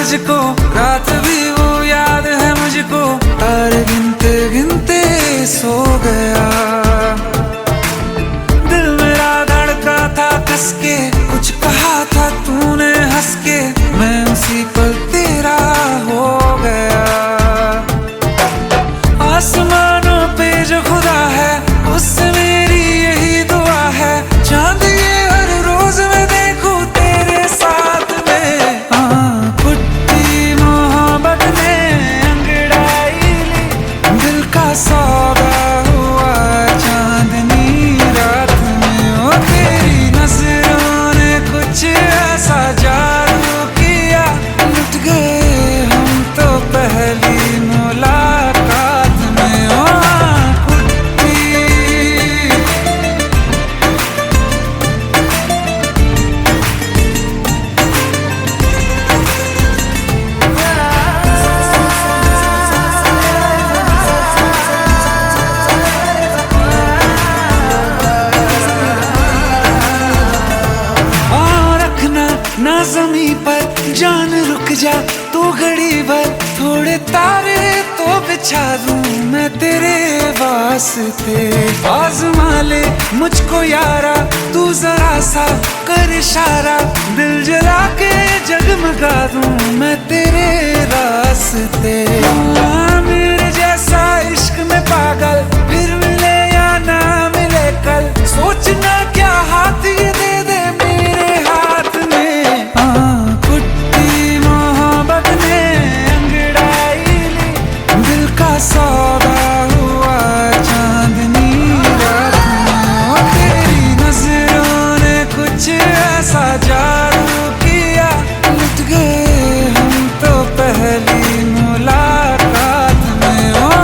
तुझको, रात भी वो याद है मुझको। तारे गिनते गिनते सो गया, दिल मेरा धड़का था कस के। कुछ कहा था तूने हंस के, मैं उसी पल तेरा हो गया। आसमानों पे जो खुदा है, उससे मेरी यही दुआ है। चांद ये हर रोज मैं देखूं तेरे साथ में। पुट्टी मोहब्बत ने अंगड़ाई ली, दिल का सौदा हुआ चांदनी रात में। ओ तेरी नजरों ने कुछ ऐसा जादू किया, लुट गए हम तो पहली मुलाकात में। ओ ना ज़मीं पर जान रुक जा तू घड़ी भर, थोड़े तारे तो बिछा दूं मैं तेरे वास्ते। आज़मा ले मुझको यारा, तू जरा सा कर इशारा, दिल जला के जगमगा दूं मैं तेरे रास्ते। मेरे जैसा इश्क में पागल फिर मिले या ना मिले कल, सोचना क्या हाथ ये दे दे मेरे हाथ में। पुट्टी मोहब्बत ने अंगड़ाई ली, दिल का सौदा हुआ चांदनी रात में। ओ तेरी नजरों ने कुछ ऐसा जादू किया, लुट गए हम तो पहली मुलाकात में। ओ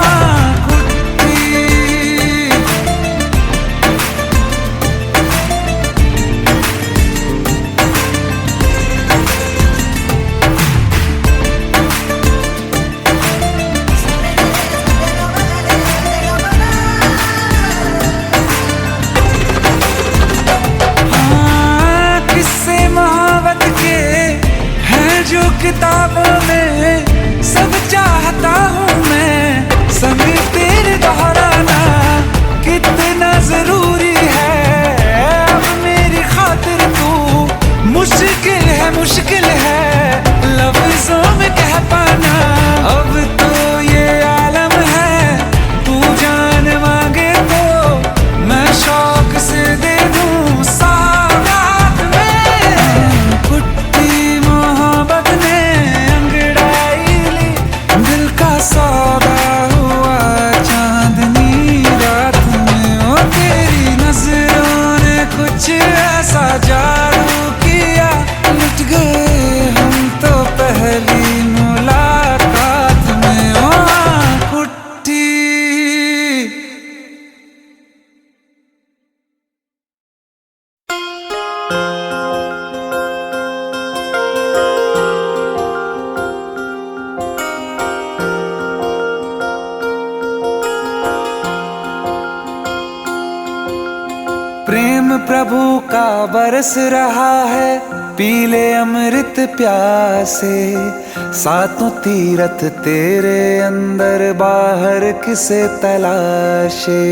किताबों में सब चाहता हूँ मैं, समय तेरे दोहराना कितना जरूरी है। अब मेरी खातिर तू मुश्किल है लफ्जों में कह पाना। अब तो ये आलम है, तू जान मांगे तो मैं शौक से दे दूँ सौगात में। पुट्टी मोहब्बत ने अंगड़ाई ली, दिल का सौदा हुआ चांदनी रात में। ओ तेरी नजरों ने कुछ ऐसा जादू किया, लुट गए हम तो पहली मुलाकात में। ओ पुट्टी प्रेम प्रभु का बरस रहा है, पीले अमृत प्यासे। सातों तीरथ तेरे अंदर बाहर किसे तलाशे।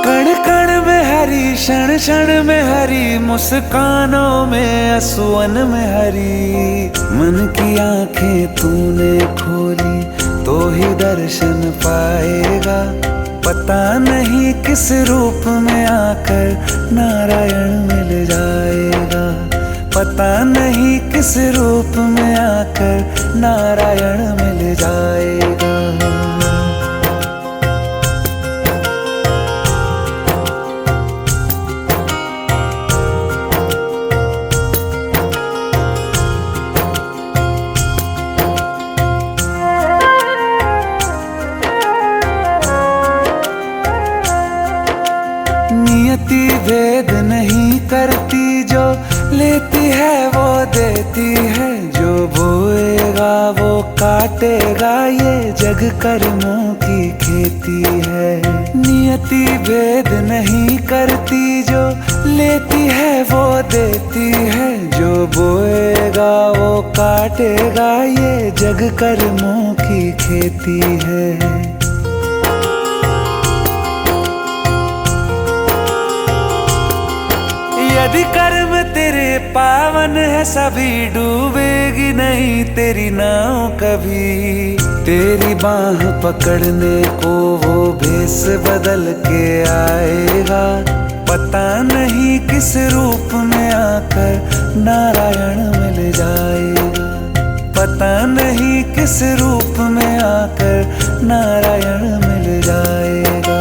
कण कण में हरी, क्षण क्षण में हरी, मुस्कानों में असुवन में हरी। मन की आंखें तूने खोली तो ही दर्शन पाएगा, पता नहीं किस रूप में आकर नारायण मिल जाएगा। पता नहीं किस रूप में आकर नारायण मिल जाएगा। नियति भेद नहीं करती, जो लेती है वो देती है। जो बोएगा वो काटेगा, ये जग कर्मों की खेती है। नियति भेद नहीं करती, जो लेती है वो देती है, जो बोएगा वो काटेगा, ये जग कर्मों की खेती है। यदि कर्म तेरे पावन है, सभी डूबेगी नहीं तेरी नाव कभी। तेरी बाह पकड़ने को वो भेष बदल के आएगा, पता नहीं किस रूप में आकर नारायण मिल जाएगा। पता नहीं किस रूप में आकर नारायण मिल जाएगा।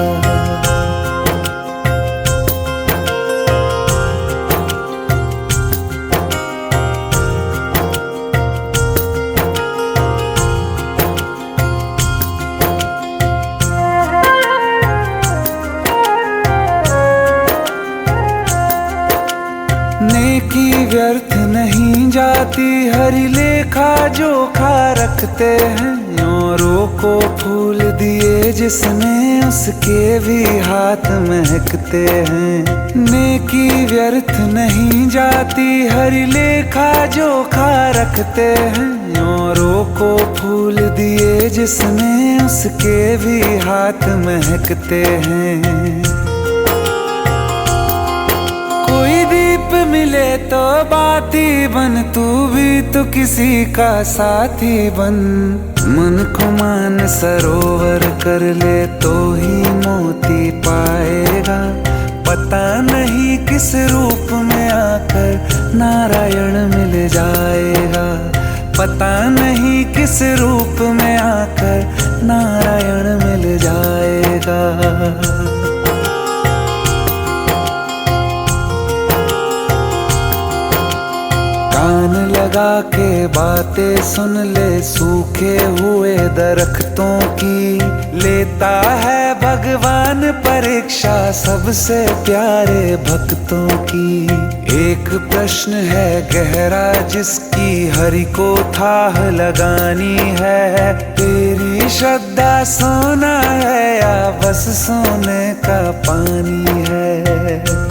नेकी व्यर्थ नहीं जाती, हरि लेखा जोखा रखते हैं। औरों को फूल दिए जिसने, उसके भी हाथ महकते हैं। नेकी व्यर्थ नहीं जाती, हरि लेखा जोखा रखते हैं। औरों को फूल दिए जिसने, उसके भी हाथ महकते हैं। कोई दीप मिले तो बाती बन, तू भी तो किसी का साथी बन। मन को मान सरोवर कर ले तो ही मोती पाएगा। पता नहीं किस रूप में आकर नारायण मिल जाएगा। पता नहीं किस रूप में आकर नारायण मिल जाएगा। कान लगा के बातें सुन ले, सूखे हुए दरख्तों की। लेता है भगवान परीक्षा सबसे प्यारे भक्तों की। एक प्रश्न है गहरा जिसकी हरि को थाह लगानी है। तेरी श्रद्धा सोना है या बस सोने का पानी है।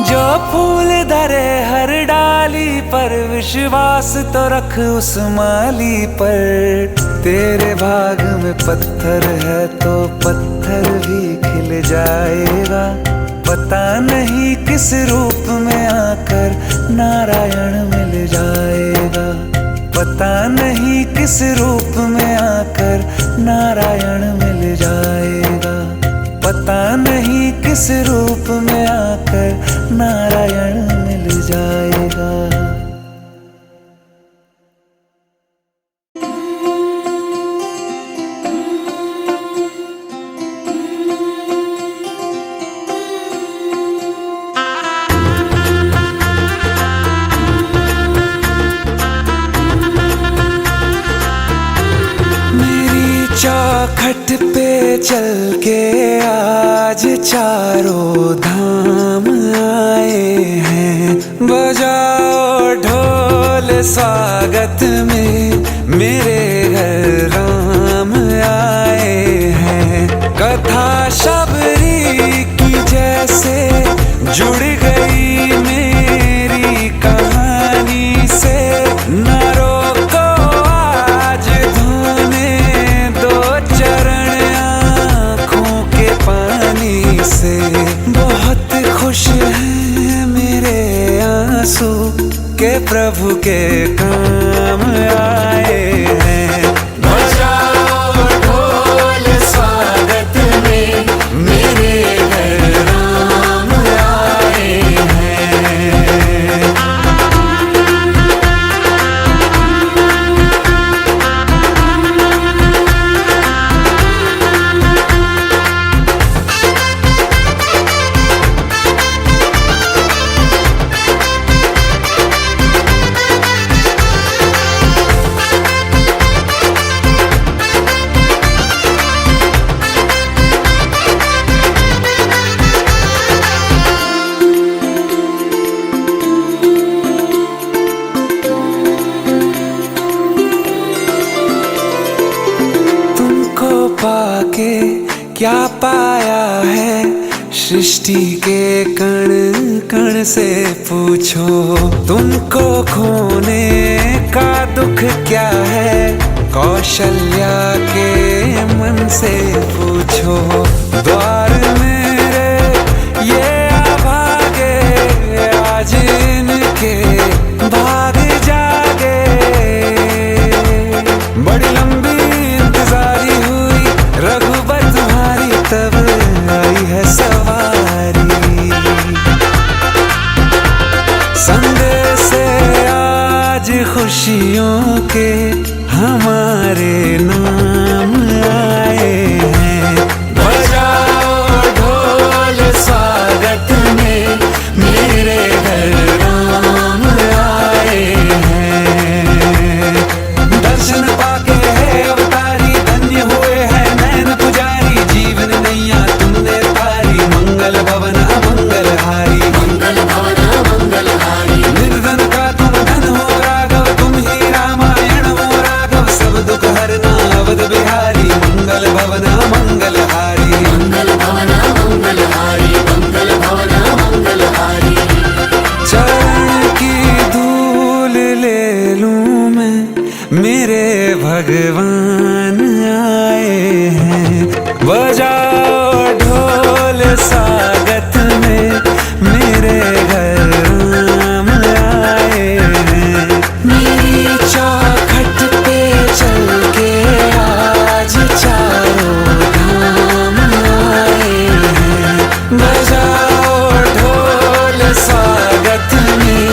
जो फूल धरे हर डाली पर, विश्वास तो रख उस माली पर। तेरे भाग में पत्थर है तो पत्थर भी खिल जाएगा। पता नहीं किस रूप में आकर नारायण मिल जाएगा। पता नहीं किस रूप में आकर नारायण मिल जाएगा। पता नहीं किस रूप में आकर नारायण मिल जाएगा। चौखट पे चल के आज चारों धाम आए हैं। बजाओ ढोल स्वागत में, मेरे घर राम आए हैं। कथा शबरी की जैसे जुड़ गई मेरी कहानी से। न रोको आज धोने दो चरण आँखों के पानी से। बहुत खुश हैं मेरे आंसू के प्रभु के काम आए हैं। बजाओ ढोल स्वागत में, मेरे घर राम आए हैं। पाके क्या पाया है, सृष्टि के कण कण से पूछो, तुमको खोने का दुख क्या है, कौशल्या के मन से पूछो। द्वार मेरे ये अभागे, आज इनके भाग जागे। बड़ी लंबी इंतजारी हुई रघुबर तुम्हारी, तब आई है सवारी। संदेश से आज खुशियों के हमारे नाम आए हैं। बजाओ ढोल स्वागत में, मेरे घर राम आए हैं। दर्शन पाके है अवतारी, धन्य हुए हैं नैन पुजारी। जीवन नैया तुमने तारी, मंगल भवन अमंगल हारी। मंगल भवन मंगल हारी। निर्धन का तुम धन हो राघव, तुम ही रामायण हो राघव। सब दुख हरना अवध बिहारी, मंगल भवन मंगल हारी। मंगल भवन मंगल हारी। मंगल भवन मंगल हारी। चरण की धूल ले लूं मैं, मेरे भगवान आए हैं। बजाओ ढोल स्वागत में, मेरे घर राम आए हैं। मेरी चौखट पे चल के आज चारों धाम आए हैं। बजाओ ढोल स्वागत में,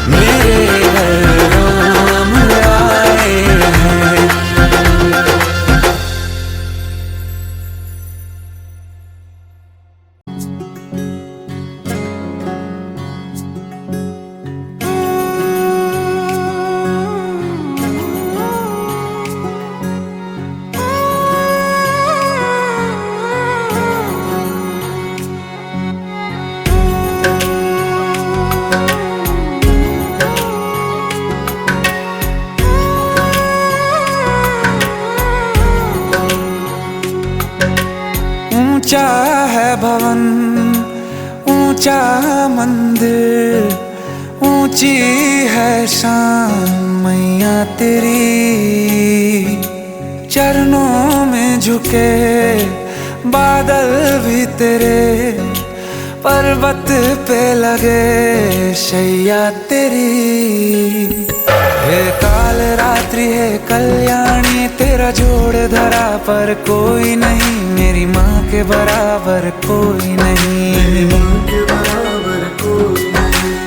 मेरे घर राम आए हैं। ऊंचा है भवन, ऊंचा मंदिर, ऊंची है शान मैया तेरी। चरणों में झुके बादल भी तेरे, पर्वत पे लगे शैया तेरी। हे काल रात्रि है कल्याणी, तेरा जोड़ धरा पर कोई नहीं। मेरी माँ के बराबर कोई नहीं।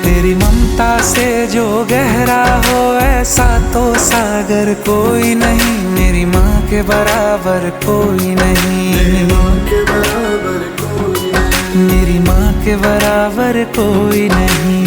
तेरी ममता से जो गहरा हो, ऐसा तो सागर कोई नहीं। मेरी माँ के बराबर कोई नहीं। मेरी माँ के बराबर कोई नहीं। मेरी माँ के बराबर कोई नहीं।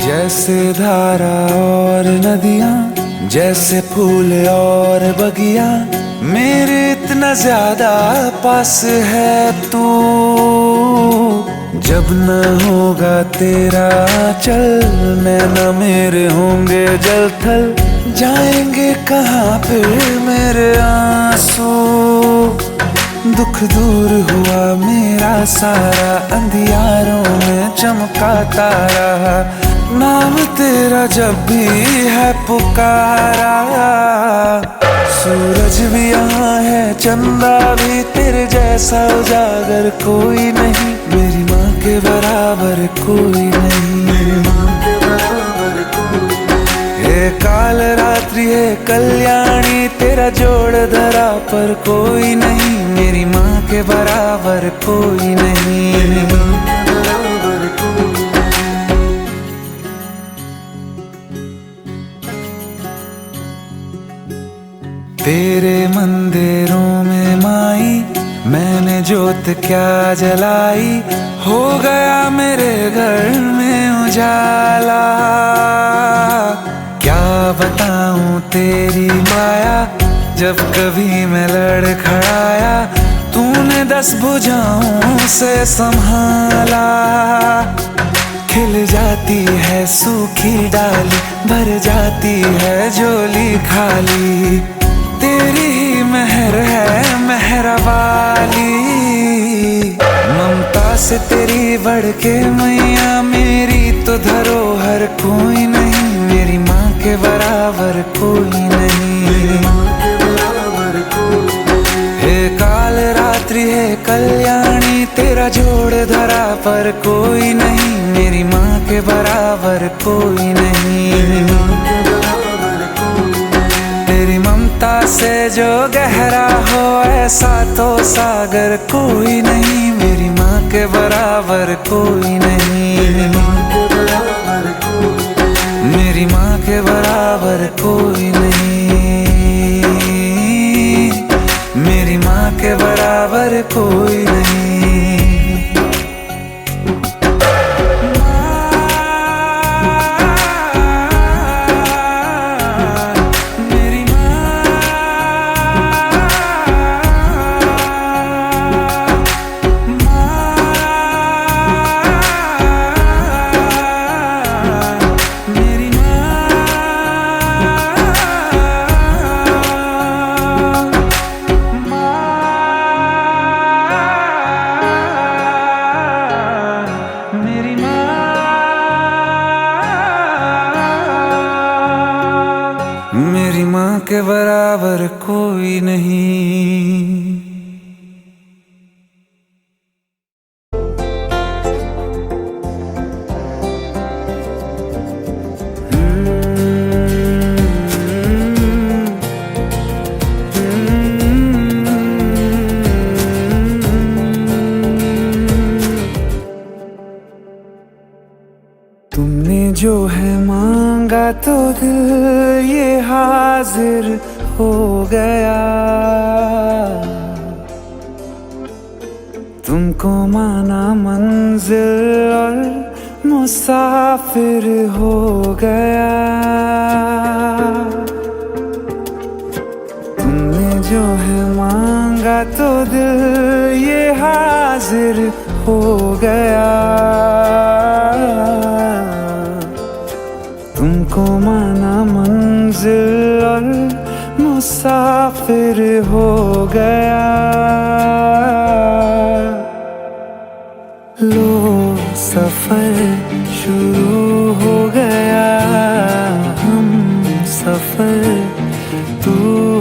जैसे धारा और नदियाँ, जैसे फूल और बगिया, मेरे इतना ज्यादा पास है तू। जब न होगा तेरा चल, नैना मेरे होंगे जल थल। जाएंगे कहाँ फिर मेरे आंसू। दुख दूर हुआ मेरा सारा, अंधियारों में चमका तारा। नाम तेरा जब भी है पुकारा, सूरज भी यहाँ है, चंदा भी, तेरे जैसा उजागर कोई नहीं। मेरी माँ के बराबर कोई नहीं। मेरी माँ के बराबर कोई नहीं। हे काल रात्रि है कल्याणी, तेरा जोड़ धरा पर कोई नहीं। मेरी माँ के बराबर कोई नहीं। मेरी माँ के बराबर कोई नहीं। तेरे मंदिरों में माई मैंने जोत क्या जलाई, हो गया मेरे घर में उजाला। क्या बताऊं तेरी माया, जब कभी मैं लड़खड़ाया, तूने 10 भुजाओं से संभाला। खिल जाती है सूखी डाली, भर जाती है झोली खाली, तेरी ही मेहर है मेहरा वाली। ममता से तेरी बढ़ के मैया, मेरी तो धरोहर कोई नहीं, मेरी माँ के बराबर कोई नहीं। हे काल रात्रि है कल्याणी, तेरा जोड़ धरा पर कोई नहीं, मेरी माँ के बराबर कोई नहीं। तेरी ममता से जो गहरा हो, ऐसा तो सागर कोई नहीं, मेरी माँ के बराबर कोई नहीं। मेरी माँ के बराबर कोई नहीं, मेरी माँ के बराबर कोई नहीं। मेरी माँ के बराबर कोई नहीं। तुमने जो है मांगा तो दिल ये हाजिर हो गया, तुमको माना मंजिल और मुसाफिर हो गया। तुमने जो है मांगा तो दिल ये हाजिर हो गया, तुमको माना मंजिल और मुसाफिर हो गया। लो सफर शुरू हो गया, हम सफर तू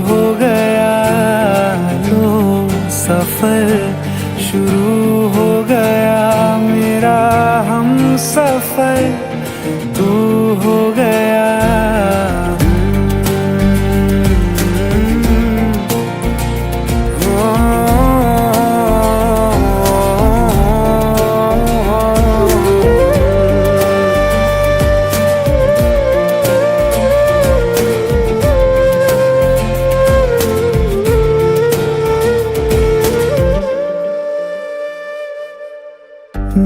हो गया। लो सफर शुरू हो गया, मेरा हम सफर तू हो गया।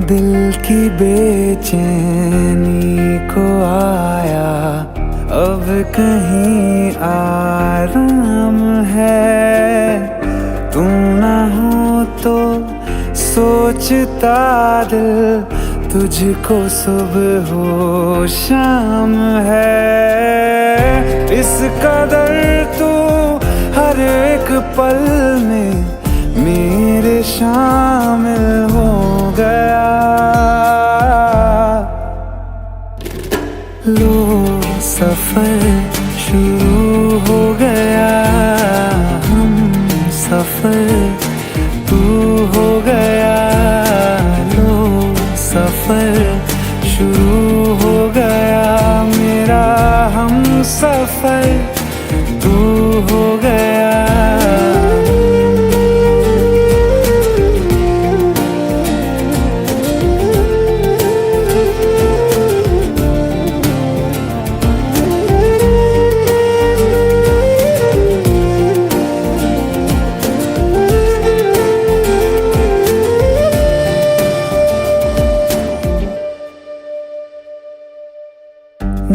दिल की बेचैनी को आया अब कहीं आराम है। तू ना हो तो सोचता दिल, तुझको सुबह हो शाम है। इस कदर तू हर एक पल में मेरे शामिल हो गया। लो सफर शुरू हो गया, हम सफर तू हो गया। लो सफर शुरू हो गया, मेरा हम सफर तू हो गया।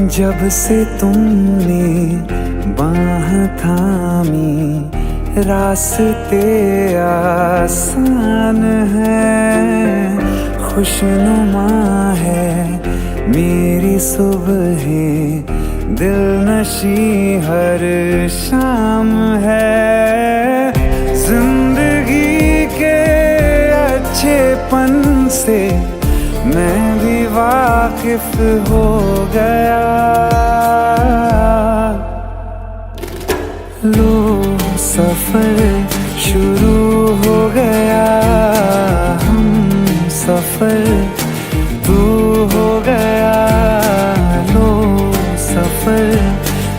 जब से तुमने बाह थामी रास्ते आसान है, खुशनुमा है मेरी सुबहें, दिल नशी हर शाम है। जिंदगी के अच्छेपन से मैं भी वाकिफ हो गया। लो सफर शुरू हो गया, हम सफर तू हो गया। लो सफर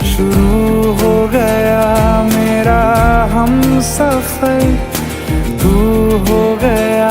शुरू हो गया, मेरा हम सफर तू हो गया।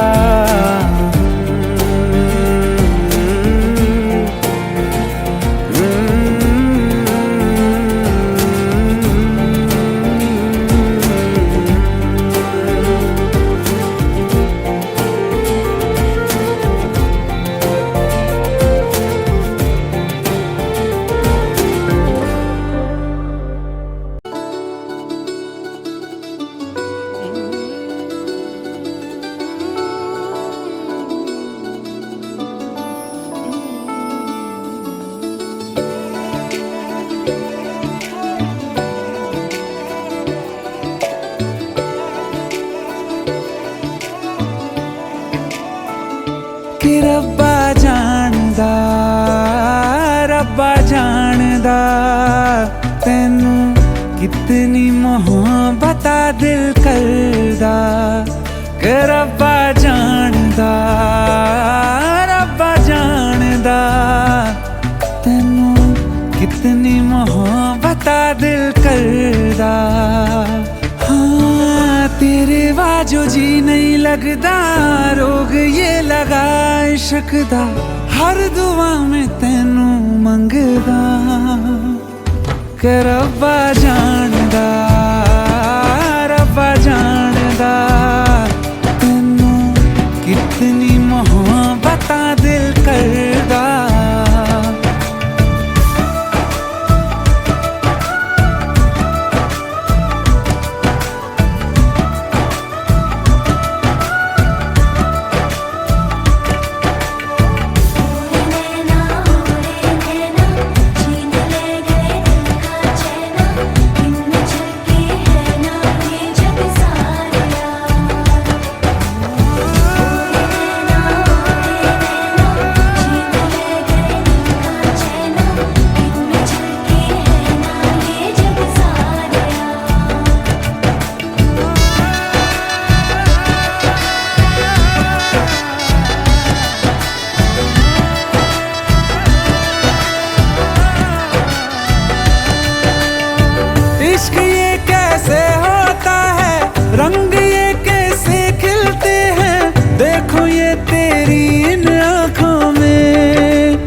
कि रब्बा जानदा तैनू कितनी मोहब्बत दिल करदा। कि रब्बा जानदा तैनू कितनी मोहब्बत दिल करदा। हाँ तेरे बाजो जी नहीं लगदा, रोग ये लगा इश्क दा, हर दुआ में तैनू मंगदा। कि रब्बा जानदा तैनू कितनी मोहब्बत दिल करदा। इश्क ये कैसे होता है, रंग ये कैसे खिलते हैं, देखो ये तेरी इन आँखों में।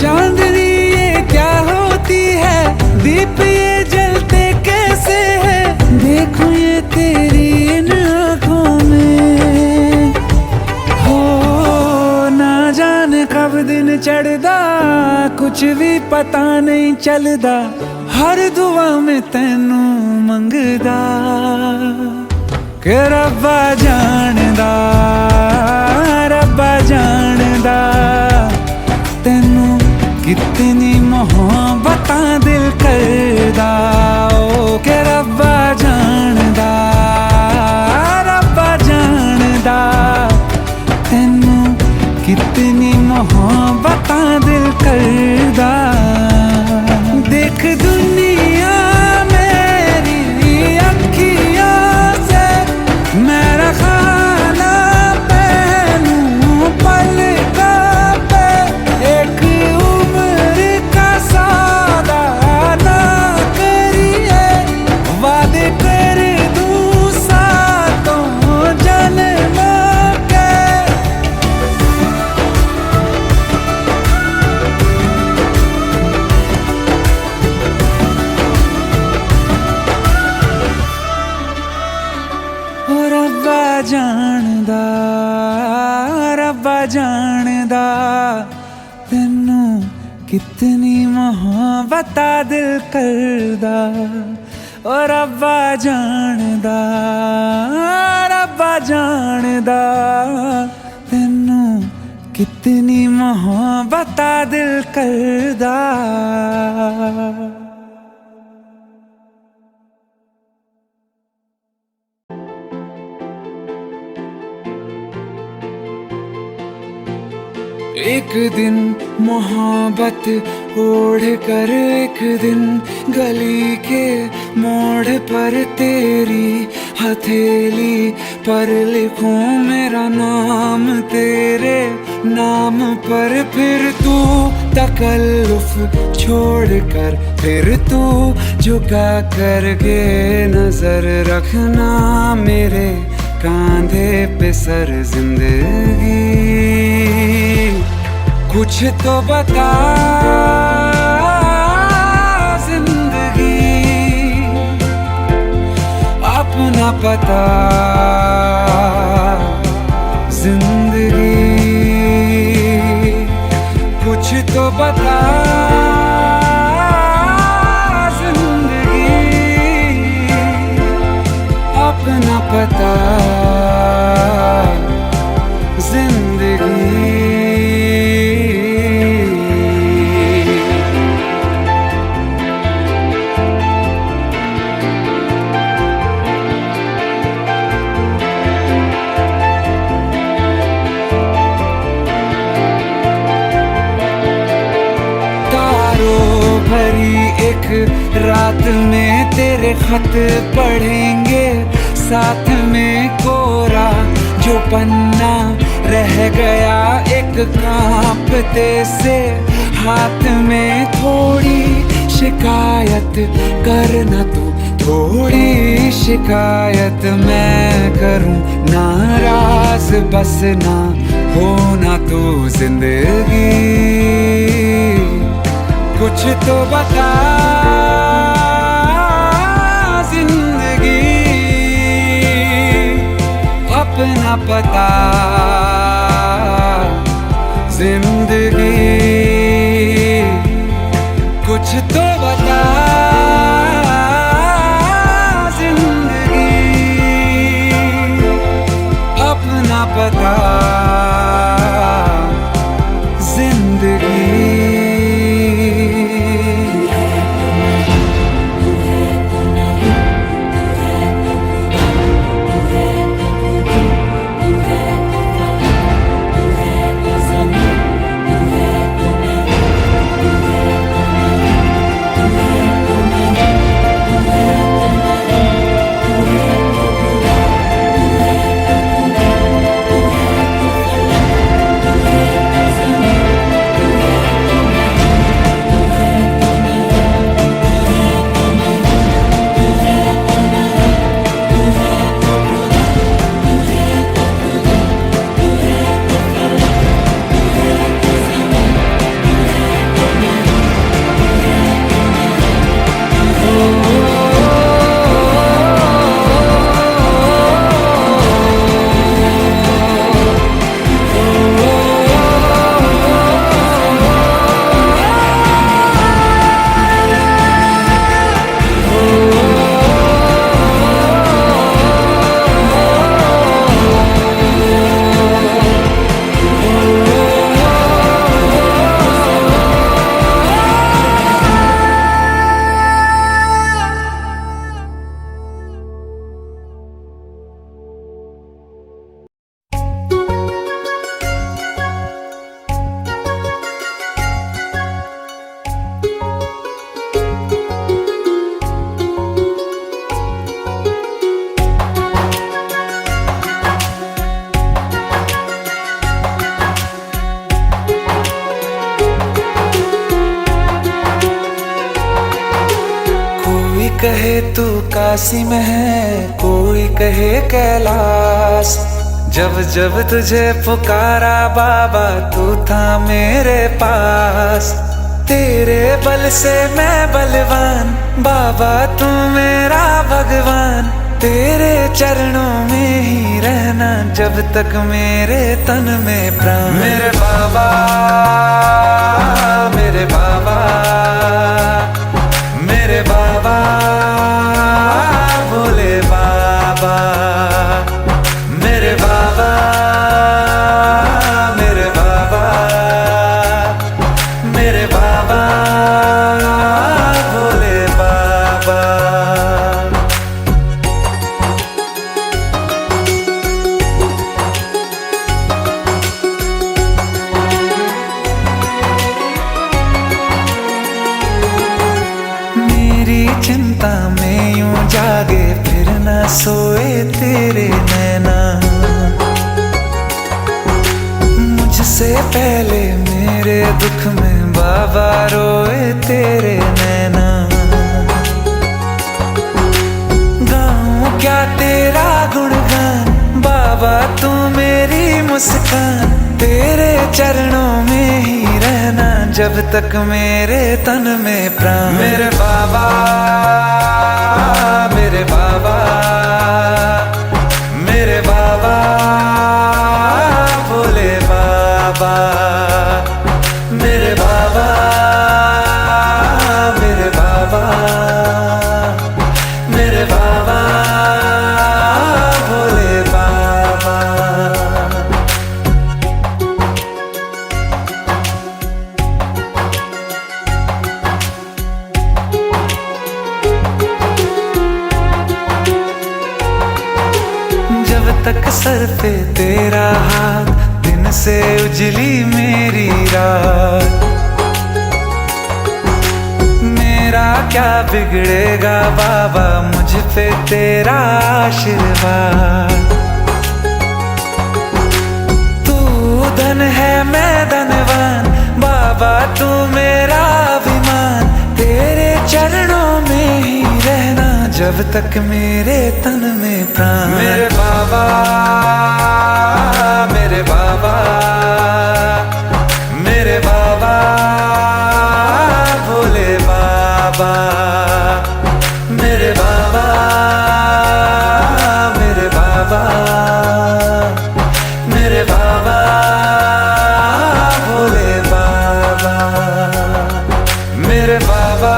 चांदनी ये क्या होती है, दीप ये जलते कैसे हैं, देखो ये तेरी इन आँखों में। हो ना जाने कब दिन चढ़दा, कुछ भी पता नहीं चलदा, हर दुआ में तैनू मंगदा। कि रब्बा जानदा तैनू कितनी मोहब्बत दिल करदा। ओ कि रब्बा जानदा तैनू कितनी मोहब्बत दिल करदा। देख दुनिया मेरी अखियों से, मेरा खाना पहनूं पलकों पे, एक उम्र का सौदा ना कितनी मोहब्बत दिल करदा ओ रब्बा जानदा, रब्बा जानदा तेनू कितनी मोहब्बत दिल करदा। एक दिन मोहब्बत ओढ़ कर एक दिन गली के मोड़ पर तेरी हथेली पर लिखूं मेरा नाम तेरे नाम पर। फिर तू तकल्लुफ छोड़ कर फिर तू झुका करके नजर रखना मेरे कांधे पे सर जिंदगी। कुछ तो बता जिंदगी, अपना पता जिंदगी। कुछ तो बता जिंदगी, अपना पता जिंदगी। रात में तेरे खत पढ़ेंगे साथ में कोरा जो पन्ना रह गया एक कांपते से हाथ में। थोड़ी शिकायत करना तू थोड़ी शिकायत मैं करूं, नाराज बस ना होना तू जिंदगी। कुछ तो बता जिंदगी, अपना पता जिंदगी। कुछ तो बता जिंदगी, अपना पता जिंदगी। कहे तू काशी में है, कोई कहे कैलाश। जब जब तुझे पुकारा बाबा तू था मेरे पास। तेरे बल से मैं बलवान, बाबा तू मेरा भगवान। तेरे चरणों में ही रहना जब तक मेरे तन में प्राण। मेरे बाबा, मेरे बाबा, मेरे बाबा, भोले बाबा, मेरे बाबा, मेरे बाबा, मेरे बाबा, भोले बाबा। मेरी चिंता में यूं जागे फिर न सोए तेरे नैना, मुझसे पहले मेरे दुख में बाबा रोए तेरे नैना। गाऊं क्या तेरा गुणगान बाबा, तू मेरी मुस्कान। तेरे चरणों में ही रहना जब तक मेरे तन में प्राण। मेरे बाबा, मेरे बाबा, मेरे बाबा, भोले बाबा, मेरे बाबा, मेरे बाबा, मेरे बाबा, भोले बाबा। जब तक सर पे तेरा हाथ, दिन से उजली मेरी रात। मेरा क्या बिगड़ेगा बाबा, मुझ पे तेरा आशीर्वाद। तू धन है मैं धनवान बाबा, तू मेरा अभिमान। तेरे चरणों में ही रहना जब तक मेरे तन में प्राण। मेरे बाबा, मेरे बाबा, मेरे बाबा, भोले बाबा, मेरे बाबा, मेरे बाबा, मेरे बाबा, भोले बाबा, मेरे बाबा,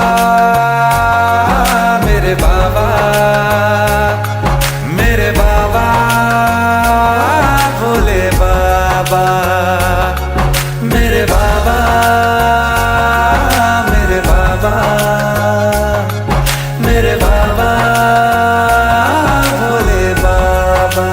मेरे बाबा, मेरे बाबा, भोले बाबा, मेरे बाबा, मेरे बाबा, मेरे बाबा, भोले बाबा।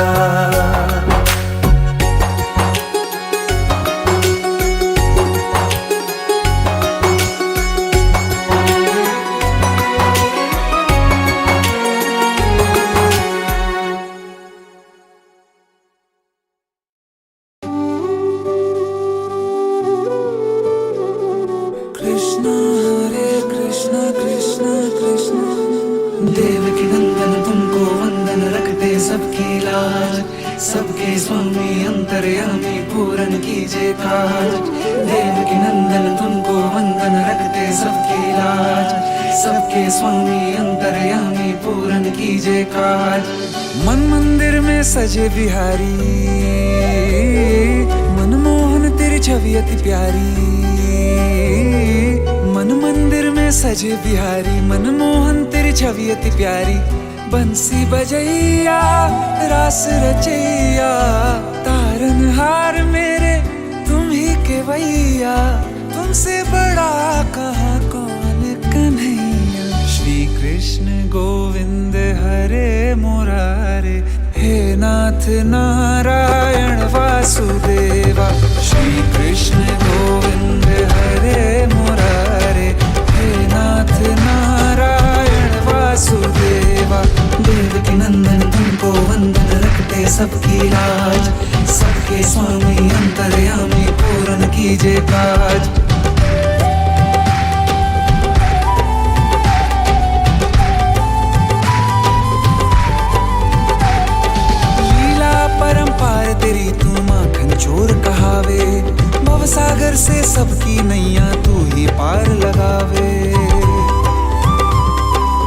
कृष्णा हरे कृष्णा कृष्णा कृष्णा। देवकी नंदन तुमको वंदन रखते सबकी लाज, सबके स्वामी अंतर्यामी पूरन कीजिए काज। देवकी नंदन तुमको वंदन रखते सबकी लाज, सबके स्वामी अंतर्यामी पूरन कीजिए काज। मन मंदिर में सजे बिहारी, मनमोहन तेरी छवि अति प्यारी। मन मंदिर में सजे बिहारी, मनमोहन तेरी छवि अति प्यारी। बंसी बजैया रास रचैया, तारनहार मेरे तुम ही केवैया। तुमसे बड़ा कहाँ कौन कन्हैया। श्री कृष्ण गोविंद हरे मुरारे, हे नाथ नारायण वासुदेवा। श्री कृष्ण गोविंद हरे मुरारे, हे नाथ नारायण वासुदेवा। देवकी नंदन तुमको वंदन रखते सबकी लाज, सबके स्वामी अंतर्यामी पूरन कीजिए काज। लीला परंपार तेरी तू माखन चोर कहावे। भवसागर से सबकी नैया तू ही पार लगावे।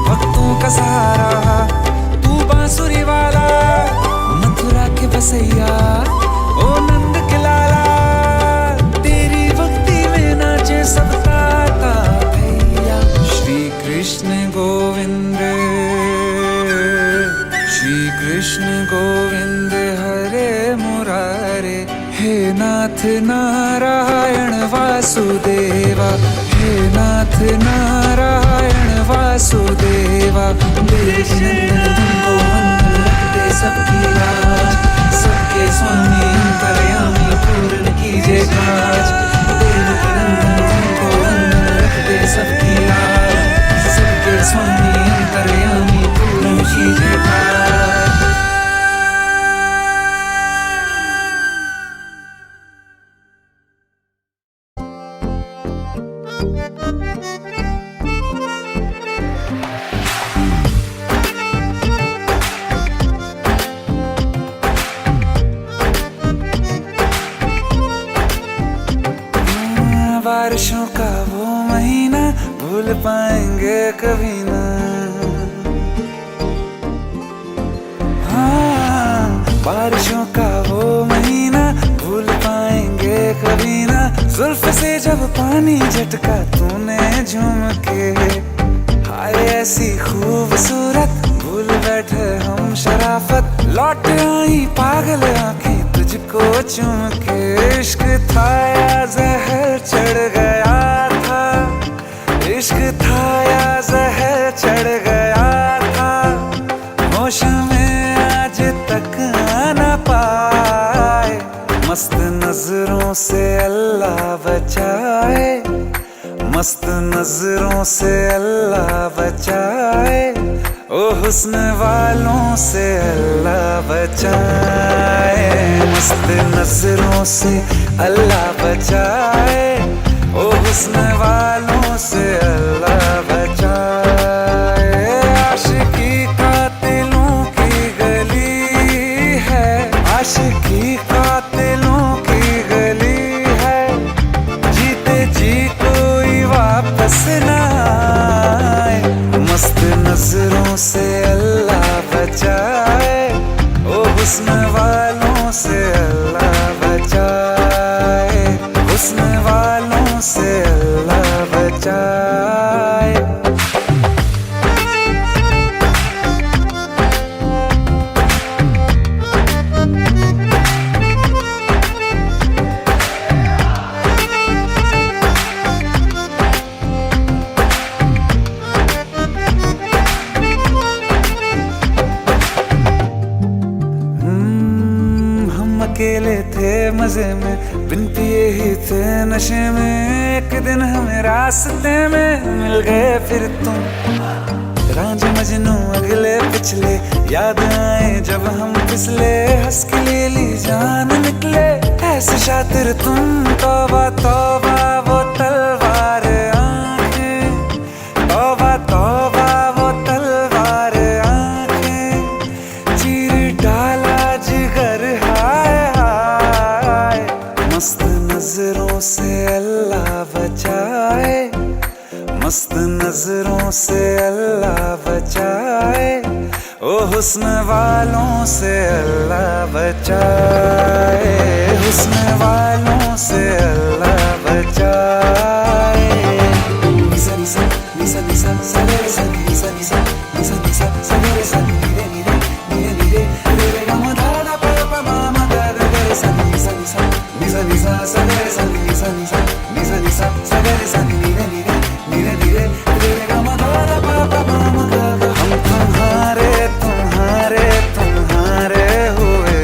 भक्तों का सहारा तू बांसुरी नाथ नारायण वासुदेवा, हे नाथ नारायण वासुदेवा। देवकी नंदन तुमको वंदन रखते सबकी लाज, सबके स्वामी अंतर्यामी पूर्ण कीजिए काज। देवकी नंदन तुमको वंदन रखते सबकी लाज, सबके स्वामी अंतर्यामी पूर्ण कीजिए काज। बारिशों का वो महीना भूल पाएंगे कभी ना, हाँ बारिशों का वो महीना भूल पाएंगे कभी ना। जुल्फ से जब पानी झटका तूने झूम के, हाय ऐसी खूबसूरत भूल बैठे हम शराफत। लौट आई पागल आंखें तुझको चूम के, इश्क था या जहर चढ़ गया था, इश्क था या जहर चढ़ गया था। होश में आज तक आना पाए, मस्त नजरों से अल्लाह बचाए, मस्त नजरों से अल्लाह बचाए। ओ हुस्न वालों से अल्लाह बचाए, मस्त नजरों से अल्लाह बचाए। ओ हुस्न वालों से अल्लाह बचाए। आशिकी कातिलों की गली है, आशिकी कातिलों की गली है। जीते जी कोई वापस ना आए, मस्त नजरों से अल्लाह बचाए। ओ हुस्न वालों से अल्लाह बचाए, हुस्न वालों से अल्लाह बचाए। अकेले थे मजे में, बिन पिए ही थे नशे में। एक दिन हमें रास्ते में मिल गए फिर तुम, रांझ मजनू अगले पिछले याद आए जब हम फिसले। हंस के ले ली जान निकले ऐसे शातिर तुम, तौबा तौबा वो तलवार आंखें, तौबा तौबा वो तलवार आंखें। चीर डाला जिगर हाय हाय, मस्त नजरों से अल्लाह बचाए, मस्त नजरों से अल्लाह बचाए। ओ हुस्न वालों से अल्लाह बचाए, हुस्न वालों से अल्लाह बचाए। निसा निसा निसा निसा सरे सा निसा निसा निसा निसा सरे सा निरे निरे निरे निरे रे गा मा धा धा पा पा मा मा गा गा गा सा निसा निसा निसा निसा सरे सा निसा निसा निसा निसा सरे सा निरे निरे निरे निरे रे गा मा धा धा पा पा मा मा गा गा। हम तुम्हारे तुम्हारे तुम्हारे हुए,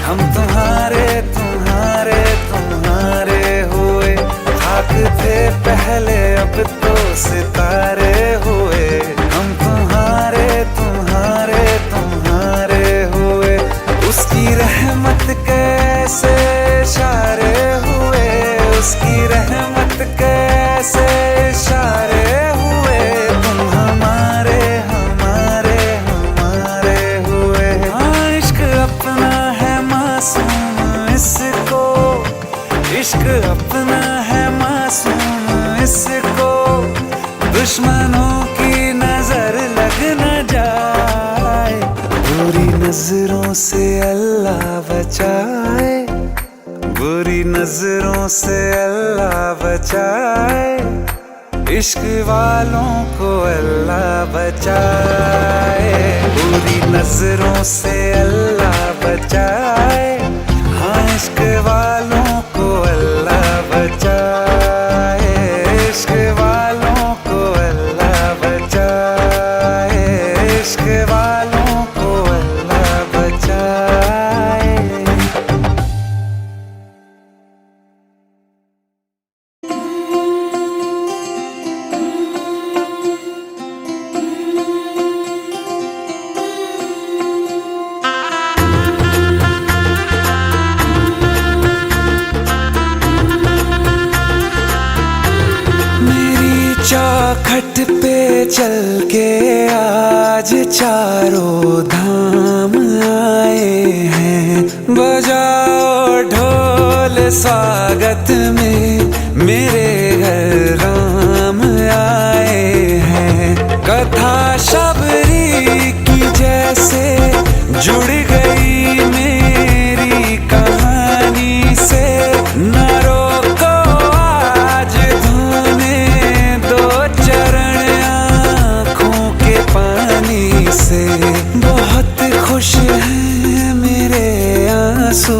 हम तुम्हारे तुम्हारे तुम्हारे हुए। खाक थे पहले अब तो सितारे हुए, हम तुम्हारे तुम्हारे तुम्हारे हुए। उसकी रहमत कैसे इशारे हुए, उसकी रहमत कैसे इशारे हुए। तुम हमारे हमारे हमारे हुए। हाँ इश्क अपना है मासूम इसको, इश्क अपना है मासूम इसको। दुश्मनों की नजर लग न जाए, बुरी नजरों से अल्लाह बचाए, बुरी नजरों से अल्लाह बचाए। इश्क वालों को अल्लाह बचाए, बुरी नजरों से अल्लाह बचाए। हाँ इश्क वालों को घाट पे चल के आज चारों धाम आए हैं। बजाओ ढोल स्वागत में मेरे घर राम आए हैं। कथा शबरी की जैसे जुड़ गई मेरी कहानी से। न रोको आज धोने दो चरण आँखों के पानी से। बहुत खुश हैं मेरे आंसू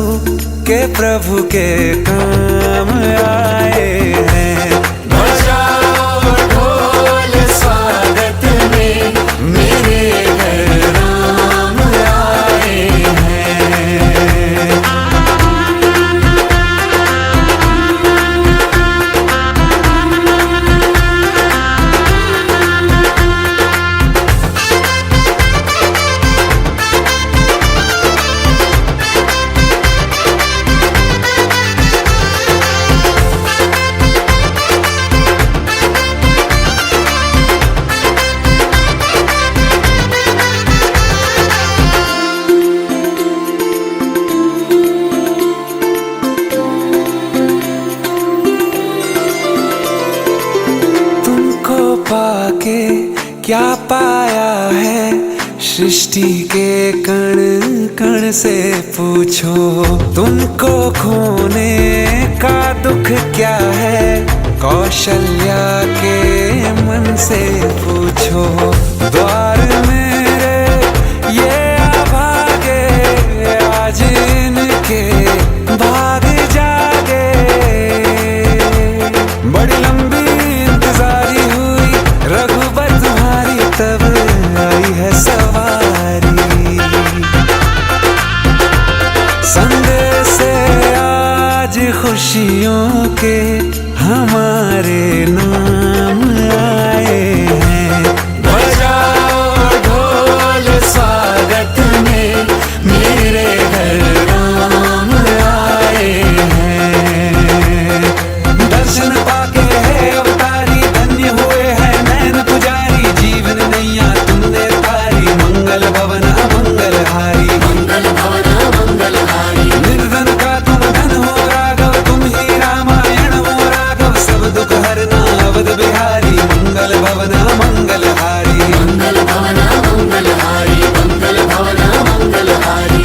के प्रभु के काम आए हैं। बजाओ ढोल स्वागत में मेरे घर राम आए हैं। पाके क्या पाया है सृष्टि के कण कण से पूछो। तुमको खोने का दुख क्या है कौशल्या के मन से पूछो। द्वार मेरे ये अभागे आज इनके भाग जागे। बड़ी लंबी इंतजारी हुई रघुबर तुम्हारी तब आई है सवारी। संदेश से आज खुशियों के हमारे नाम आए हैं। बजाओ ढोल स्वागत में मेरे घर राम आए हैं। दर्शन पाके है अवतारी धन्य हुए हैं नैन पुजारी। जीवन नैया तुमने तारी मंगल भवन मंगलहारी। मंगल भवन मंगलहारी। निर्धन का तुम धन हो राघव तुम ही रामायण हो राघव। सब दुख हरना अवध बिहारी मंगल भवन मंगलहारी। मंगल भवन मंगलहारी। मंगल भवन मंगलहारी।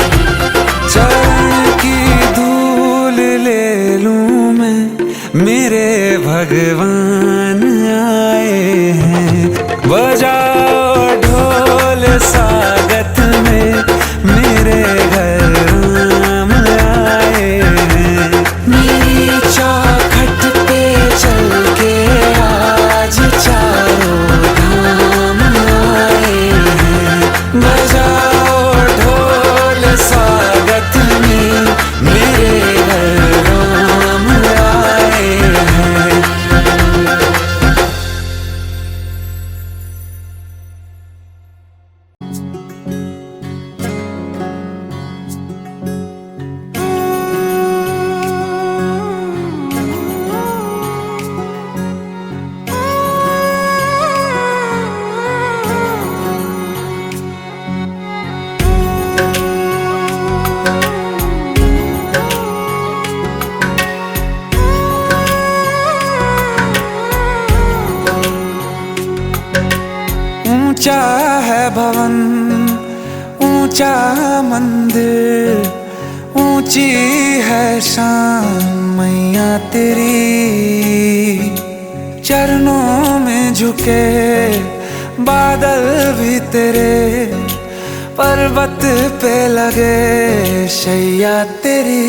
चरण की धूल ले लूं मैं मेरे भगवान आए हैं। बजाओ ढोल स्वागत में मेरे घर राम आए हैं। मेरी चौखट पे चल के आज चारों धाम आए हैं। बजाओ ढोल स्वागत में मेरे घर राम आए हैं। ऊंचा है भवन ऊंचा मंदिर। ऊंची है शान मैया तेरी। चरणों में झुके बादल भी तेरे। पर्वत पे लगे शैया तेरी।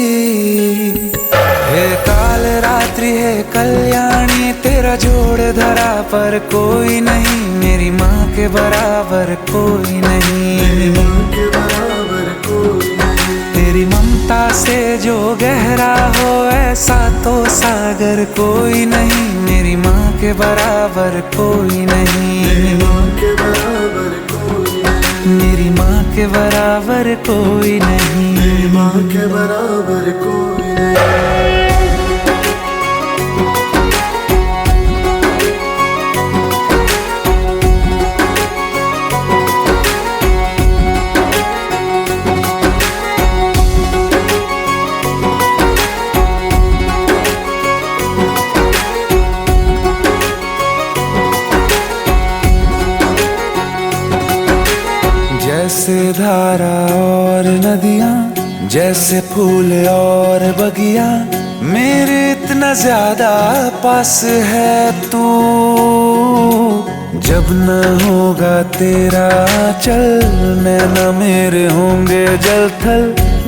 हे काल रात्रि है कल्याणी तेरा जोड़ धरा पर कोई नहीं। मेरी माँ के बराबर कोई नहीं। तेरी ममता से जो गहरा हो ऐसा तो सागर कोई नहीं। मेरी माँ के बराबर कोई नहीं। मेरी माँ के बराबर कोई नहीं। मेरी माँ के बराबर कोई नहीं। जैसे धारा और नदियाँ, जैसे फूल और बगिया, मेरे इतना ज्यादा पास है तू। जब न होगा तेरा चल, नैना मेरे होंगे जल थल,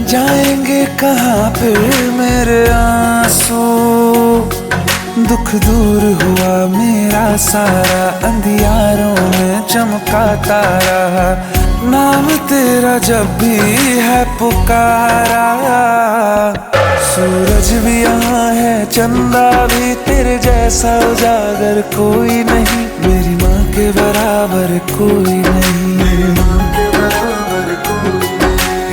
जाएंगे कहाँ फिर मेरे आंसू। दुख दूर हुआ मेरा सारा, अंधियारों में चमका तारा, नाम तेरा जब भी है पुकारा। सूरज भी यहाँ है, चंदा भी, तेरे जैसा उजागर कोई नहीं, मेरी माँ के बराबर कोई नहीं।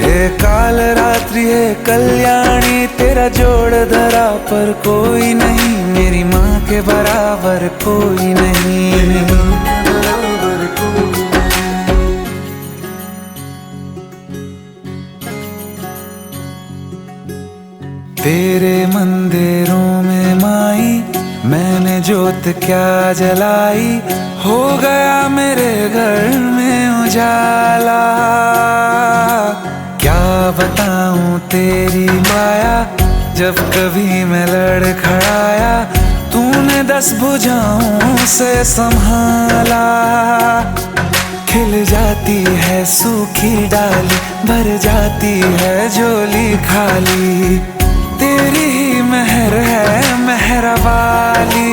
हे काल रात्रि है कल्याणी, तेरा जोड़ धरा पर कोई नहीं, मेरी माँ के बराबर कोई नहीं। तेरे मंदिरों में माई, मैंने जोत क्या जलाई, हो गया मेरे घर में उजाला। क्या बताऊं तेरी माया, जब कभी मैं लड़खड़ाया, तूने 10 भुजाओं से संभाला। खिल जाती है सूखी डाली, भर जाती है झोली खाली, तेरी ही मेहर है मेहर वाली।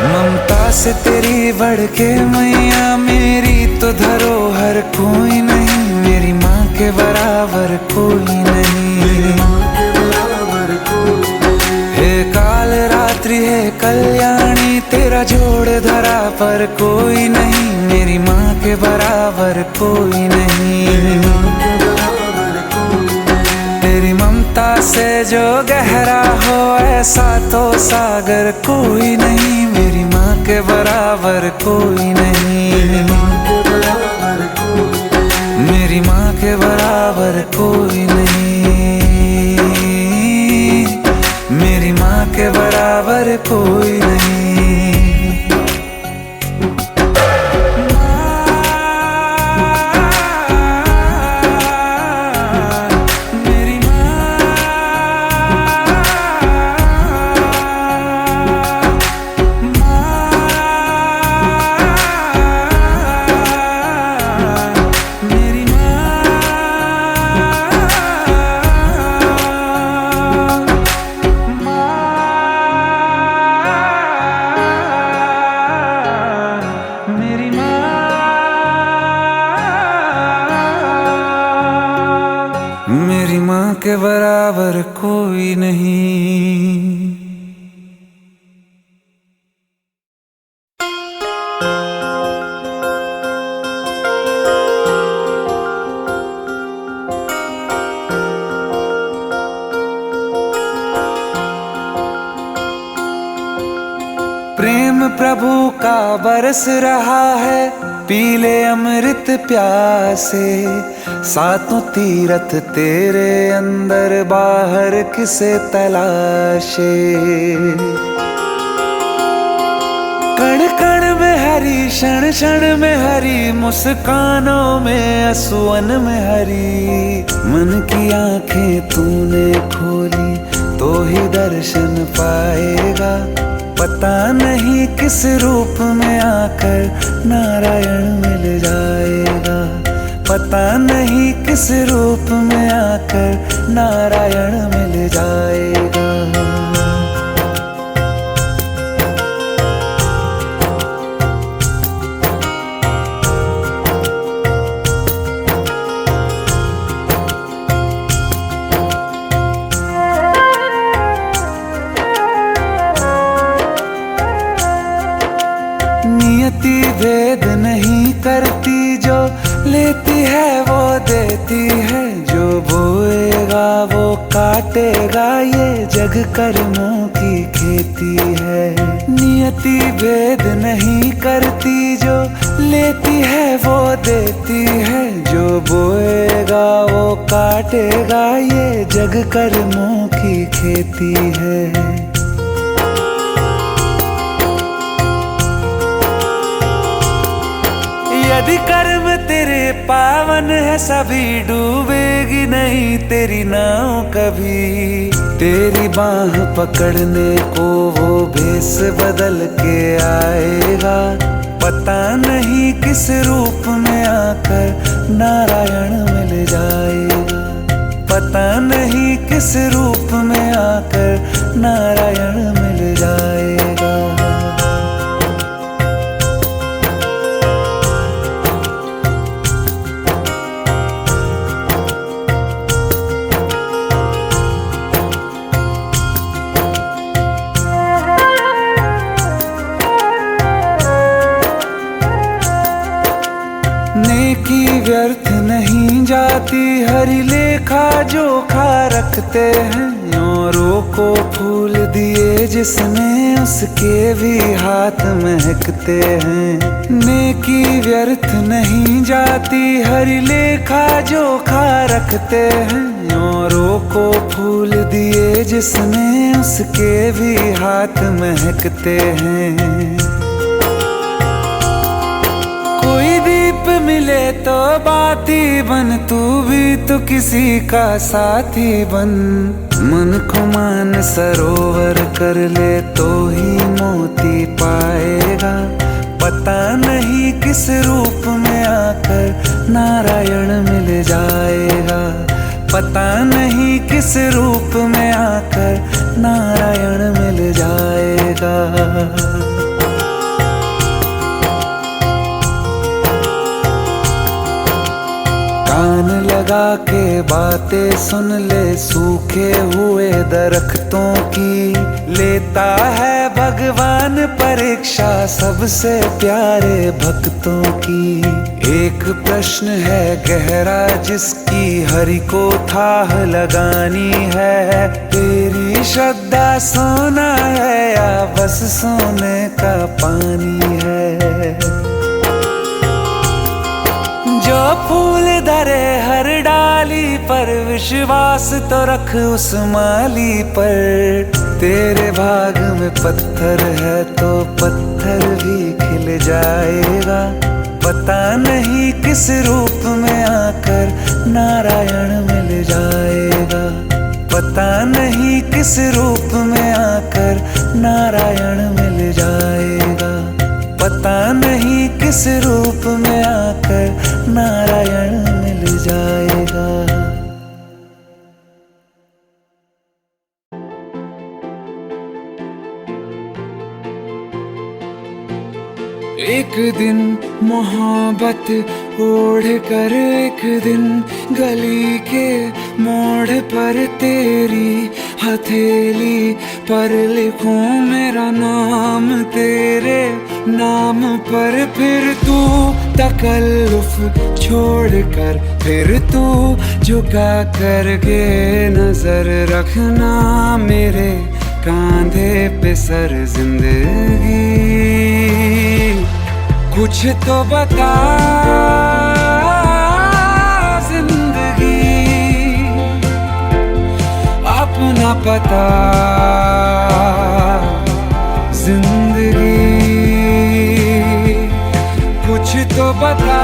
ममता से तेरी बढ़ के मैया, मेरी तो धरोहर कोई नहीं, मेरी माँ के बराबर कोई नहीं। हे काल रात्रि है कल्याणी, तेरा जोड़ धरा पर कोई नहीं, मेरी माँ के बराबर कोई नहीं। तेरी ममता से जो गहरा हो, ऐसा तो सागर कोई नहीं, मेरी माँ के बराबर कोई नहीं। मेरी माँ के बराबर कोई नहीं, मेरी माँ के बराबर कोई नहीं। मेरी माँ के बराबर कोई नहीं। प्रेम प्रभु का बरस रहा है, पीले अमृत प्यासे, सातों तीरथ तेरे अंदर बाहर किसे तलाशे। कण कण में हरी, क्षण क्षण में हरी, मुस्कानों में असुवन में हरी। मन की आंखें तूने खोली तो ही दर्शन पाएगा, पता नहीं किस रूप में आकर नारायण मिल जाएगा। पता नहीं किस रूप में आकर नारायण मिल जाएगा। नियति भेद नहीं करती, जो लेती है वो देती है, जो बोएगा वो काटेगा, ये जग कर्मों की खेती है। नियति भेद नहीं करती, जो लेती है वो देती है, जो बोएगा वो काटेगा, ये जग कर्मों की खेती है। यदि कर्म तेरे पावन है सभी, डूबेगी नहीं तेरी नाव कभी। तेरी बाह पकड़ने को वो भेस बदल के आएगा, पता नहीं किस रूप में आकर नारायण मिल जाएगा। पता नहीं किस रूप में आकर नारायण मिल जाएगा। नेकी व्यर्थ नहीं जाती, हरि लेखा जोखा रखते हैं। औरों को फूल दिए जिसने, उसके भी हाथ महकते हैं। नेकी व्यर्थ नहीं जाती, हरि लेखा जोखा रखते हैं। औरों को फूल दिए जिसने, उसके भी हाथ महकते हैं। कोई दीप मिले तो बाती बन, तू भी तो किसी का साथी बन। मन को मान सरोवर कर ले तो ही मोती पाएगा। पता नहीं किस रूप में आकर नारायण मिल जाएगा। पता नहीं किस रूप में आकर नारायण मिल जाएगा। कान लगा के बातें सुन ले सूखे हुए दरख्तों की। लेता है भगवान परीक्षा सबसे प्यारे भक्तों की। एक प्रश्न है गहरा जिसकी हरि को थाह लगानी है। तेरी श्रद्धा सोना है या बस सोने का पानी है। जो फूल धरे हर डाली पर, विश्वास तो रख उस माली पर। तेरे भाग में पत्थर है तो पत्थर भी खिल जाएगा। पता नहीं किस रूप में आकर नारायण मिल जाएगा। पता नहीं किस रूप में आकर नारायण मिल जाएगा। पता नहीं किस रूप में आकर नारायण मिल जाएगा। एक दिन मोहब्बत ओढ़ कर, एक दिन गली के मोड़ पर तेरी हथेली पर लिखूं मेरा नाम तेरे नाम पर। फिर तू तकल्लुफ छोड़ कर, फिर तू झुका करके नजर रखना मेरे कांधे पे सर। जिंदगी कुछ तो बता, जिंदगी अपना पता। जिंदगी कुछ तो बता,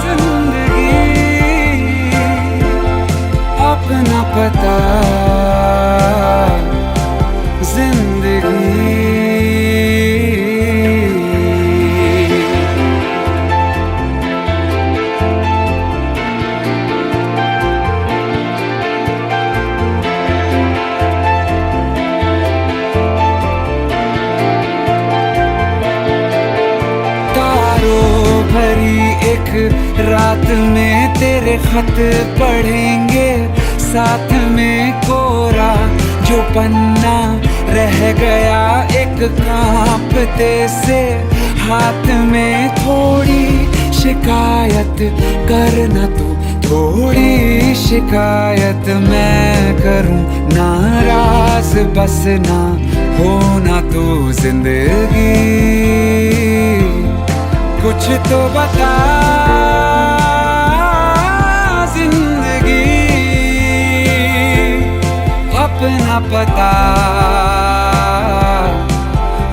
जिंदगी अपना पता। जिंदगी रात में तेरे खत पढ़ेंगे, साथ में कोरा जो पन्ना रह गया एक कांपते से हाथ में। थोड़ी शिकायत करना तू, थोड़ी शिकायत मैं करूं। नाराज बस ना होना तू। जिंदगी कुछ तो बता, जिंदगी अपना पता।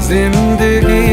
जिंदगी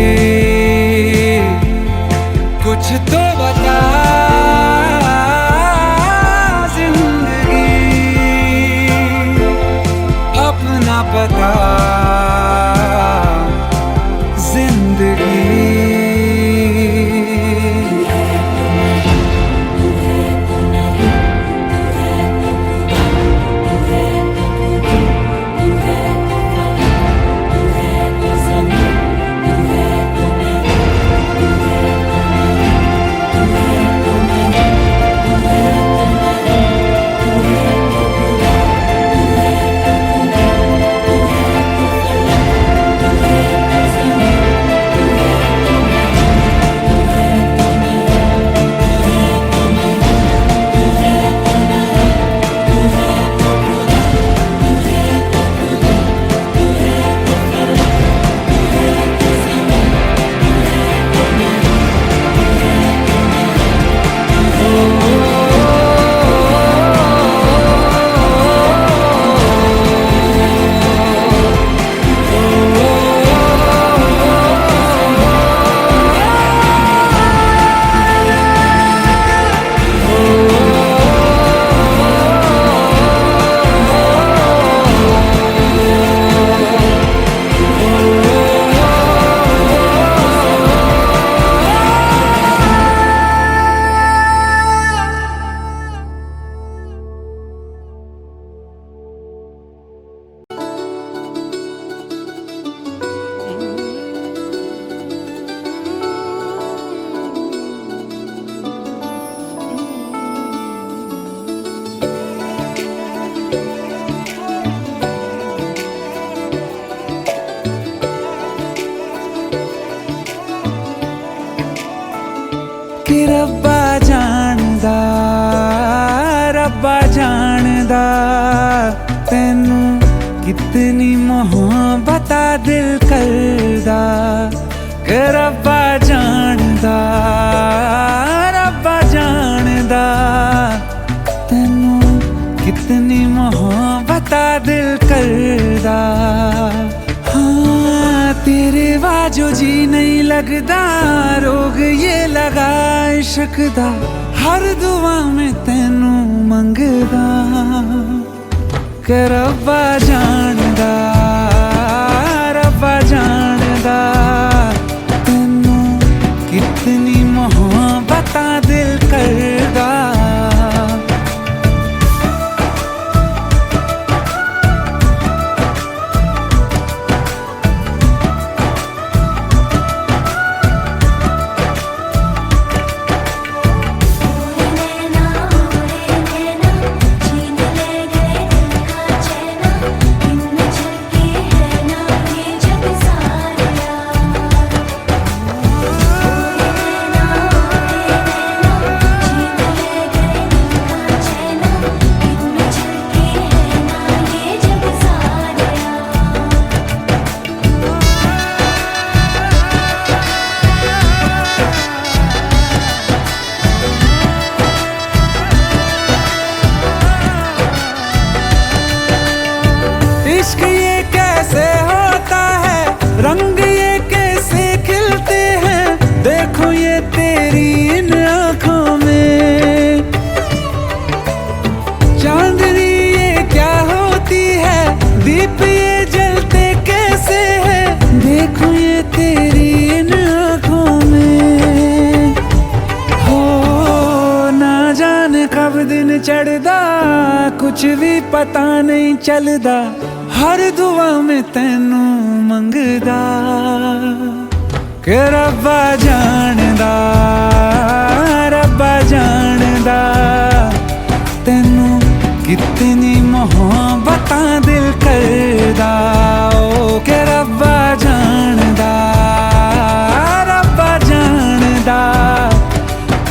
कि रब्बा जानदा तैनू कितनी मोहब्बत दिल करदा। कि रब्बा जानदा तैनू कितनी मोहब्बत दिल करदा। हाँ तेरे बाजो जी नहीं लगदा, रोग ये लगा इश्क दा, हर दुआ में तैनू मंगदा। कि रब्बा जानदा तैनू कितनी मोहब्बत दिल करदा। इश्क ये कैसे होता है, रंग ये कैसे खिलते हैं, देखो ये तेरी इन आँखों में। चांदनी ये क्या होती है, दीप ये जलते कैसे हैं, देखो ये तेरी इन आँखों में। हो ना जाने कब दिन चढ़दा, कुछ भी पता नहीं चलदा, हर दुआ में तैनू मंगदा। कि रब्बा जानदा तैनू कितनी मोहब्बत दिल करदा। ओ कि रब्बा जानदा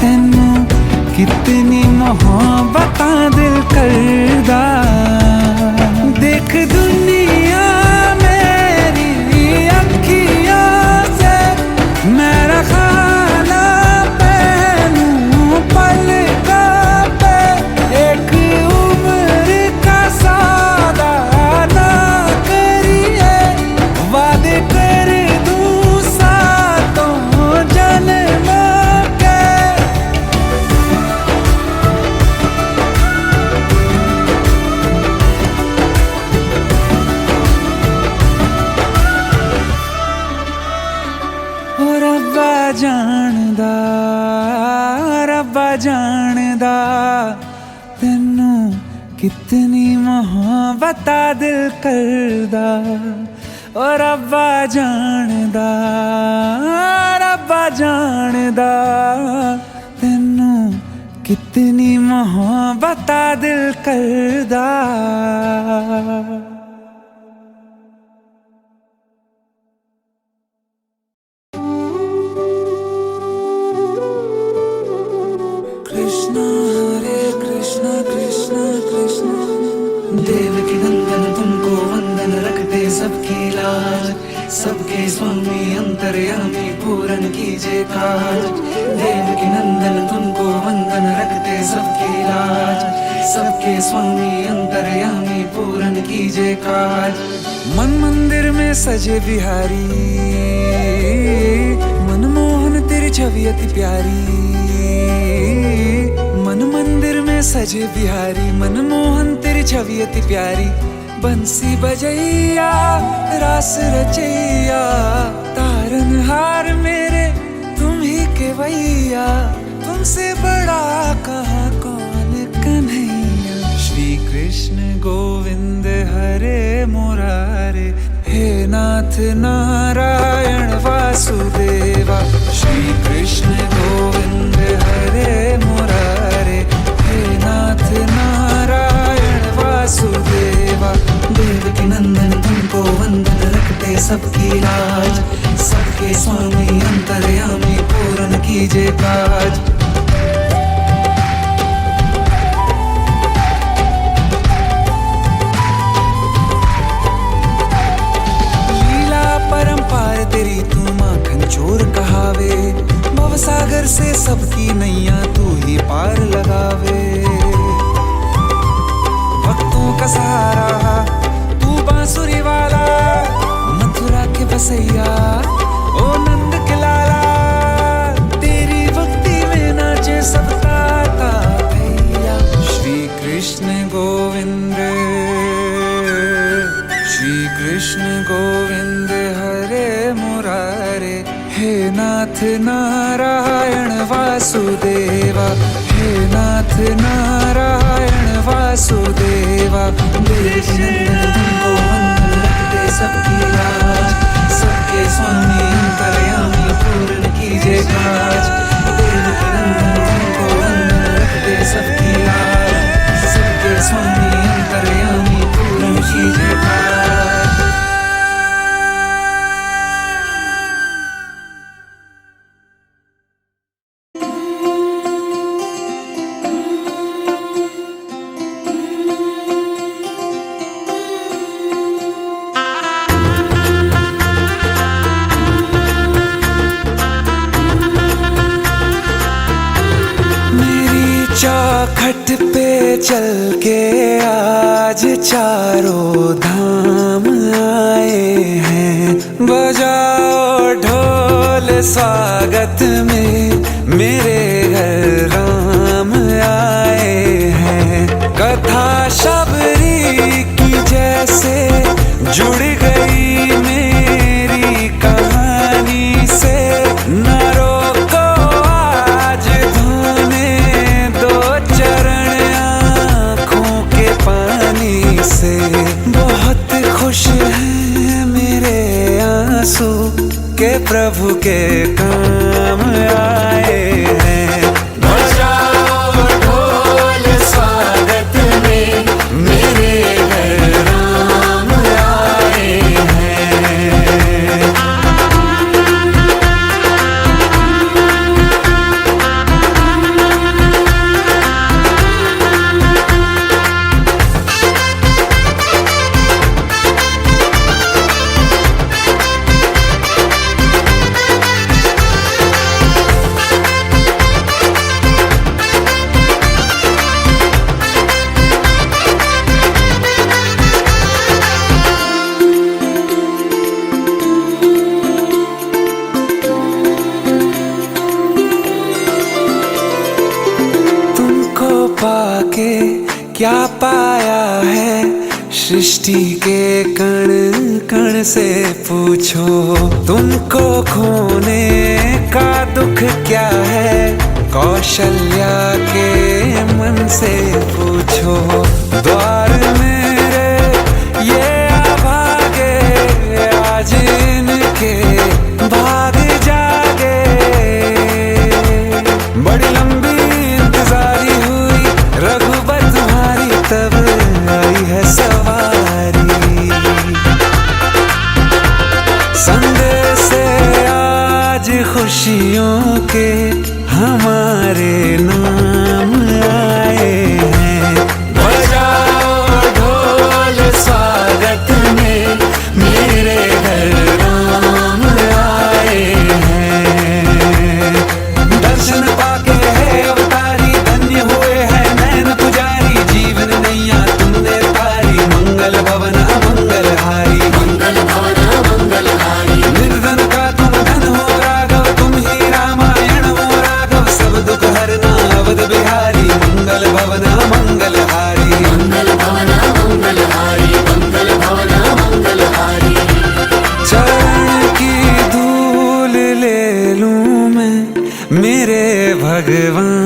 तैनू कितनी मोहब्बत दिल करदा। देख दुनिया मेरी अखियों से, मेरा खाना पहनू पलकों पे, एक उम्र का सौदा ना करिए, वादे कर दूं सातों जन्मों के। रब्बा जानदा तैनू कितनी मोहब्बत दिल करदा। ओ रब्बा जानदा तैनू कितनी मोहब्बत दिल करदा। कृष्णा हरे कृष्णा कृष्णा कृष्णा। देवकी नंदन तुमको वंदन, रखते सबकी लाज, सबके स्वामी अंतर्यामी पूरन कीजिए काज। देवकी नंदन तुमको वंदन, रखते सबकी लाज, सबके स्वामी अंतर्यामी पूरन कीजिए काज। मन मंदिर में सजे बिहारी, मनमोहन तेरी छवि अति प्यारी। मन मंदिर में सजे बिहारी, मनमोहन तेरी छवि अति प्यारी। बंसी बजैया रास रचैया, तारनहार मेरे तुम ही के भैया। तुमसे बड़ा कहाँ कौन कन्हैया। श्री कृष्ण गोविंद हरे मुरारे, हे नाथ नारायण वासुदेवा। श्री कृष्ण गोविंद हरे मुरारे, हे नाथ नारायण वासुदेवा। देवकी नंदन तुमको वंदन, रखते सबकी लाज, सबके स्वामी अंतर्यामी पूरन की कीजिए काज। लीला परंपार तेरी तू माखन चोर कहावे, भवसागर से सबकी नैया तू ही पार लगावे। भक्तों का सहारा तू बांसुरी वाला, मथुरा के बसैया ओ नंद के लाला। तेरी भक्ति में नाचे सब ताता भैया। श्री कृष्ण गोविंद, श्री कृष्ण गोविंद हरे मुरारे। हे नाथ नारायण वासुदेवा, हे नाथ नारायण वासुदेवा। देवकी नंदन तुमको मंगल रखते सबकी लाज, सबके स्वामी अंतर्यामी पूर्ण कीजिए काज। देवकी नंदन तुमको मंगल रखते सबकी लाज, सबके स्वामी अंतर्यामी पूर्ण कीजिए काज। चौखट पे चल के आज चारों धाम आए हैं। बजाओ ढोल स्वागत में मेरे घर राम आए हैं। कथा शबरी की जैसे जुड़ गई मेरी कहानी से। न रोको आज धोने दो चरण आँखों के पानी से। बहुत खुश हैं मेरे आंसू के प्रभु के काम आए हैं। बजाओ ढोल स्वागत में मेरे घर राम आए हैं। पाके क्या पाया है सृष्टि के कण कण से पूछो। तुमको खोने का दुख क्या है कौशल्या के मन से पूछो। द्वार मेरे ये अभागे आज इनके भाग जागे। बड़ी लंबी इंतजारी हुई रघुबर तुम्हारी, तब आई है सवारी। संदेश से आज खुशियों के हमारे नाम आए हैं। बजाओ ढोल स्वागत में मेरे घर राम आए हैं। दर्शन पाके है अवतारी, धन्य हुए हैं नैन पुजारी। जीवन नैया तुमने तारी, मंगल भवन अमंगल हारी। मंगल भवन मंगल हारी। निर्धन का तुम धन हो राघव, तुम ही रामायण हो राघव। सब दुख हरना अवध बिहारी, मंगल भवन मंगल हारी। मंगल भवन मंगल हारी। मंगल भवन मंगल हारी। चरण की धूल ले लूं मैं मेरे भगवान